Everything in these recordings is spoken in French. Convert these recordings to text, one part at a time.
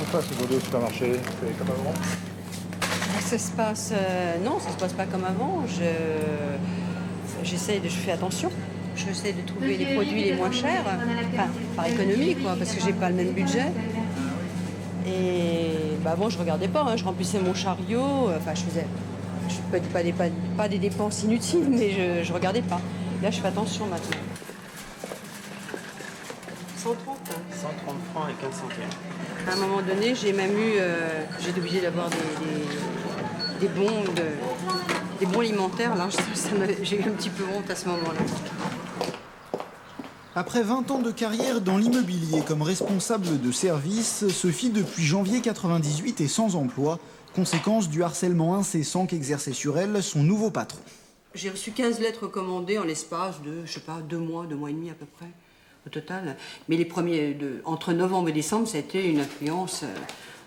se passe aujourd'hui au supermarché? C'est comme avant? Ça se passe... non, ça se passe pas comme avant. Je fais attention. J'essaie de trouver les produits les moins chers, enfin, par économie, quoi, parce que j'ai pas le même budget. Et bah, avant, je regardais pas, hein, je remplissais mon chariot, enfin, je faisais pas des dépenses inutiles, mais je regardais pas. Là, je fais attention maintenant. 130. 130 francs et 15 centimes. À un moment donné, j'ai même eu, j'ai été obligée d'avoir des bons alimentaires. Là, j'ai eu un petit peu honte à ce moment-là. Après 20 ans de carrière dans l'immobilier comme responsable de service, Sophie, depuis janvier 98, est sans emploi, conséquence du harcèlement incessant qu'exerçait sur elle son nouveau patron. J'ai reçu 15 lettres recommandées en l'espace de, je sais pas, 2 mois et demi à peu près, au total. Mais les premiers, entre novembre et décembre, ça a été une affluence...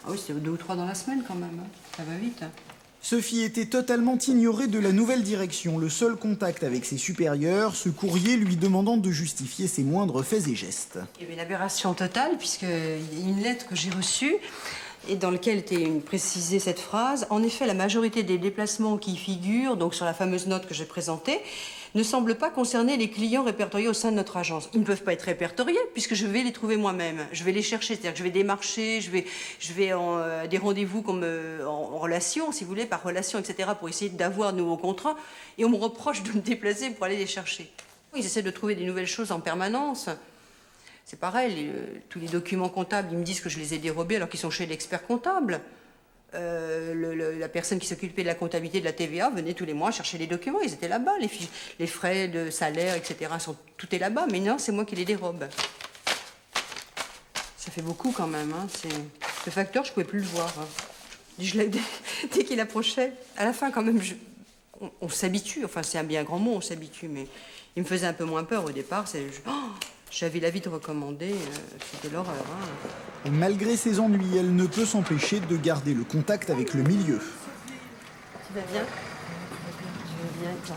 ah oui, c'était 2 ou 3 dans la semaine quand même, hein. Ça va vite. Sophie était totalement ignorée de la nouvelle direction. Le seul contact avec ses supérieurs, ce courrier lui demandant de justifier ses moindres faits et gestes. Il y avait une aberration totale, puisqu'il y a une lettre que j'ai reçue, et dans laquelle était précisée cette phrase. En effet, la majorité des déplacements qui y figurent, donc sur la fameuse note que j'ai présentée, ne semblent pas concerner les clients répertoriés au sein de notre agence. Ils ne peuvent pas être répertoriés, puisque je vais les trouver moi-même. Je vais les chercher, c'est-à-dire que je vais démarcher, je vais en des rendez-vous en relation, si vous voulez, par relation, etc., pour essayer d'avoir de nouveaux contrats, et on me reproche de me déplacer pour aller les chercher. Ils essaient de trouver des nouvelles choses en permanence. C'est pareil, tous les documents comptables, ils me disent que je les ai dérobés alors qu'ils sont chez l'expert comptable. La personne qui s'occupait de la comptabilité de la TVA venait tous les mois chercher les documents, ils étaient là-bas, les frais de salaire, etc. Tout est là-bas, mais non, c'est moi qui les dérobe. Ça fait beaucoup quand même, hein. Le facteur, je pouvais plus le voir. Hein. Dès qu'il approchait, à la fin quand même, on s'habitue, enfin c'est un bien grand mot, on s'habitue, mais il me faisait un peu moins peur au départ. J'avais l'avis de recommander, c'était l'horreur. Hein. Malgré ses ennuis, elle ne peut s'empêcher de garder le contact avec le milieu. Tu vas bien? Je vais bien, toi.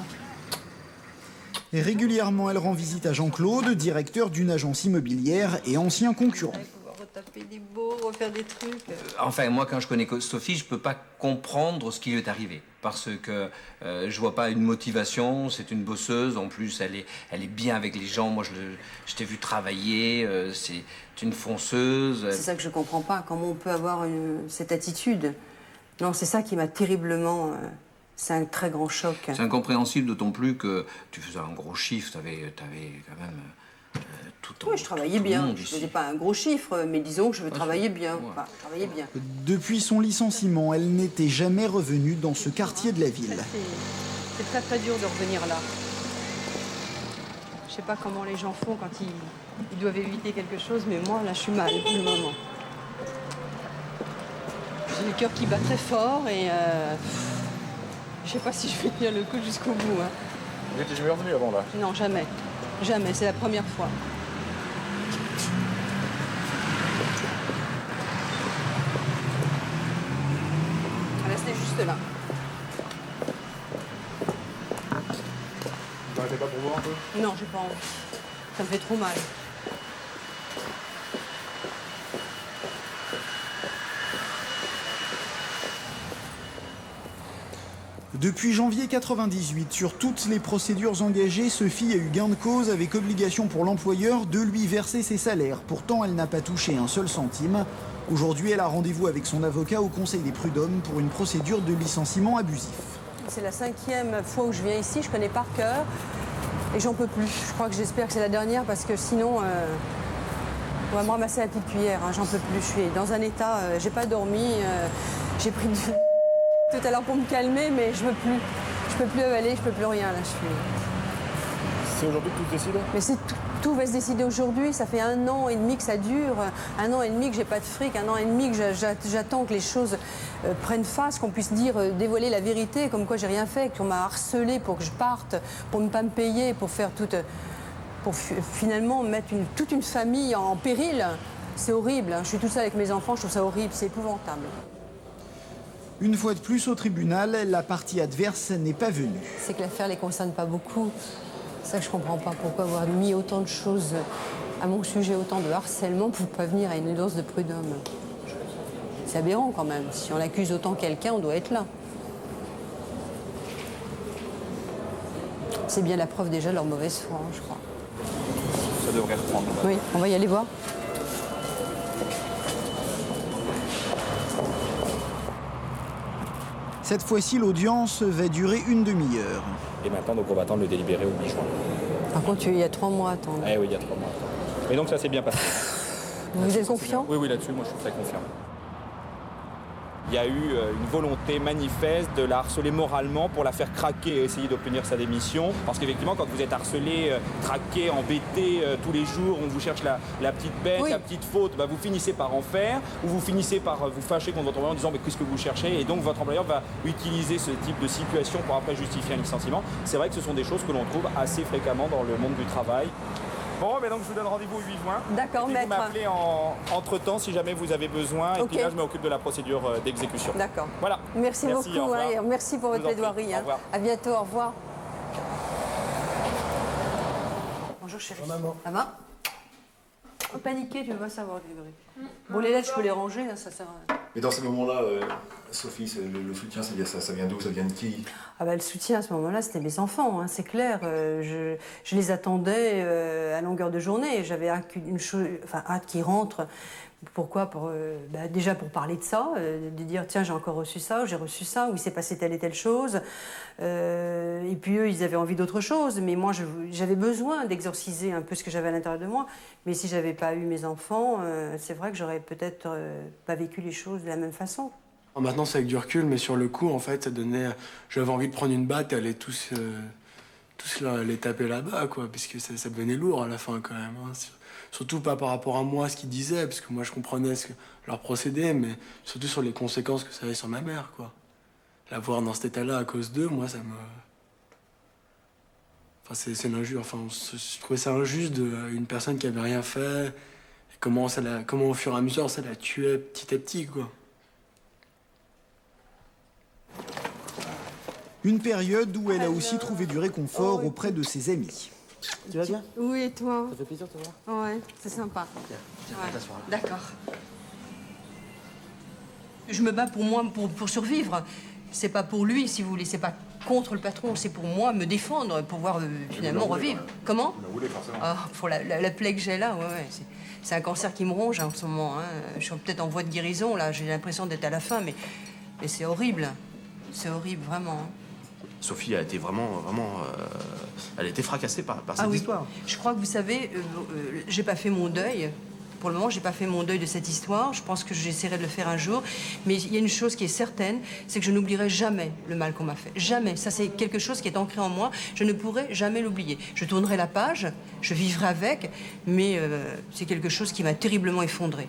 Et régulièrement, elle rend visite à Jean-Claude, directeur d'une agence immobilière et ancien concurrent. Retaper des beaux, refaire des trucs. Enfin, moi, quand je connais Sophie, je peux pas comprendre ce qui lui est arrivé. Parce que je vois pas une motivation, c'est une bosseuse, en plus elle est bien avec les gens. Moi, je t'ai vu travailler, c'est une fonceuse. C'est ça que je comprends pas, comment on peut avoir cette attitude. Non, c'est ça qui m'a terriblement... c'est un très grand choc. C'est incompréhensible, d'autant plus que tu faisais un gros chiffre, t'avais quand même... Oui, je travaillais bien. Je ne faisais pas un gros chiffre, mais disons que je travaillais bien. Ouais. Enfin, je travaillais bien. Depuis son licenciement, elle n'était jamais revenue dans ce quartier de la ville. C'est très très dur de revenir là. Je ne sais pas comment les gens font quand ils doivent éviter quelque chose, mais moi là je suis mal pour le moment. J'ai le cœur qui bat très fort et je ne sais pas si je vais tenir le coup jusqu'au bout. Hein. Vous n'étiez jamais revenu avant là? Non, jamais. Jamais, c'est la première fois. Restez juste là. Vous n'arrêtez pas pour voir un peu? Non, j'ai pas envie. Ça me fait trop mal. Depuis janvier 98, sur toutes les procédures engagées, Sophie a eu gain de cause avec obligation pour l'employeur de lui verser ses salaires. Pourtant, elle n'a pas touché un seul centime. Aujourd'hui, elle a rendez-vous avec son avocat au Conseil des prud'hommes pour une procédure de licenciement abusif. C'est la 5e fois où je viens ici, je connais par cœur et j'en peux plus. J'espère que c'est la dernière parce que sinon, on va me ramasser la petite cuillère, hein, j'en peux plus. Je suis dans un état, j'ai pas dormi, j'ai pris tout à l'heure pour me calmer, mais je peux plus avaler, je peux plus rien là. C'est aujourd'hui que tout se décide? Mais tout va se décider aujourd'hui. Ça fait 1 an et demi que ça dure, 1 an et demi que j'ai pas de fric, 1 an et demi que j'attends que les choses prennent face, qu'on puisse dévoiler la vérité, comme quoi j'ai rien fait, qu'on m'a harcelé pour que je parte, pour ne pas me payer, pour finalement mettre toute une famille en péril. C'est horrible. Hein. Je suis toute seule avec mes enfants, je trouve ça horrible, c'est épouvantable. Une fois de plus au tribunal, la partie adverse n'est pas venue. C'est que l'affaire ne les concerne pas beaucoup. C'est ça que je ne comprends pas. Pourquoi avoir mis autant de choses à mon sujet, autant de harcèlement pour ne pas venir à une audience de prud'homme. C'est aberrant quand même. Si on accuse autant quelqu'un, on doit être là. C'est bien la preuve déjà de leur mauvaise foi, je crois. Ça devrait reprendre. Oui, on va y aller voir. Cette fois-ci, l'audience va durer une demi-heure. Et maintenant, donc, on va attendre le délibéré au 8 juin. Par contre, il y a 3 mois à attendre. Eh oui, il y a 3 mois. Mais donc, ça s'est bien passé. Vous êtes confiant? Oui, là-dessus, moi, je suis très confiant. Il y a eu une volonté manifeste de la harceler moralement pour la faire craquer et essayer d'obtenir sa démission. Parce qu'effectivement, quand vous êtes harcelé, traqué, embêté tous les jours, on vous cherche la petite bête, Oui. la petite faute, bah, vous finissez par en faire, ou vous finissez par vous fâcher contre votre employeur en disant mais qu'est-ce que vous cherchez, et donc votre employeur va utiliser ce type de situation pour après justifier un licenciement. C'est vrai que ce sont des choses que l'on trouve assez fréquemment dans le monde du travail. Bon, mais donc je vous donne rendez-vous au 8 juin. D'accord, Et maître. vous m'appelez entre-temps si jamais vous avez besoin. Et Ok. puis là, je m'occupe de la procédure d'exécution. D'accord. Voilà. Merci beaucoup. au revoir. Ouais, merci pour Je votre vous en prie. plaidoirie. Au revoir. À bientôt, au revoir. Bonjour chérie. Maman. Ça va? Pas paniquer, tu veux pas savoir, Grégory. Bon, les lettres, je peux les ranger, hein, ça sert à rien. Mais dans ces moments-là, Sophie, le soutien, ça vient d'où? Ça vient de qui? Ah bah, le soutien à ce moment-là, c'était mes enfants, hein, c'est clair. Je les attendais à longueur de journée. J'avais hâte qu'ils rentrent. Pourquoi? Déjà pour parler de ça, de dire tiens, j'ai encore reçu ça, ou j'ai reçu ça, ou il s'est passé telle et telle chose. Et puis eux, ils avaient envie d'autre chose. Mais moi, j'avais besoin d'exorciser un peu ce que j'avais à l'intérieur de moi. Mais si j'avais pas eu mes enfants, c'est vrai que j'aurais peut-être pas vécu les choses de la même façon. Maintenant, c'est avec du recul, mais sur le coup, en fait, ça donnait... J'avais envie de prendre une batte et aller tous les taper là-bas, quoi, parce que ça devenait lourd à la fin, quand même. Hein. Surtout pas par rapport à moi, ce qu'ils disaient, parce que moi, je comprenais leur procédé, mais surtout sur les conséquences que ça avait sur ma mère, quoi. La voir dans cet état-là à cause d'eux, moi, ça me... Enfin, c'est une injure. Enfin, je trouvais ça injuste d'une personne qui avait rien fait, et comment au fur et à mesure, ça la tuait petit à petit, quoi. Une période où elle a aussi trouvé du réconfort auprès de ses amis. Tu vas bien? Oui, et toi? Ça fait plaisir de te voir. Ouais, c'est sympa. Tiens, Ouais, t'asseoir là. d'accord. Je me bats pour moi, pour survivre. C'est pas pour lui, si vous voulez. C'est pas contre le patron. C'est pour moi me défendre, pouvoir finalement revivre. Comment? Vous la voulez, forcément. Ah, pour la plaie que j'ai là, ouais. C'est un cancer qui me ronge en ce moment. Hein. Je suis peut-être en voie de guérison, là. J'ai l'impression d'être à la fin, mais c'est horrible. C'est horrible, vraiment. Hein. Sophie a été vraiment, elle a été fracassée par cette histoire. Je crois que vous savez, j'ai pas fait mon deuil. Pour le moment, j'ai pas fait mon deuil de cette histoire. Je pense que j'essaierai de le faire un jour. Mais il y a une chose qui est certaine, c'est que je n'oublierai jamais le mal qu'on m'a fait. Jamais. Ça, c'est quelque chose qui est ancré en moi. Je ne pourrai jamais l'oublier. Je tournerai la page, je vivrai avec, mais c'est quelque chose qui m'a terriblement effondrée.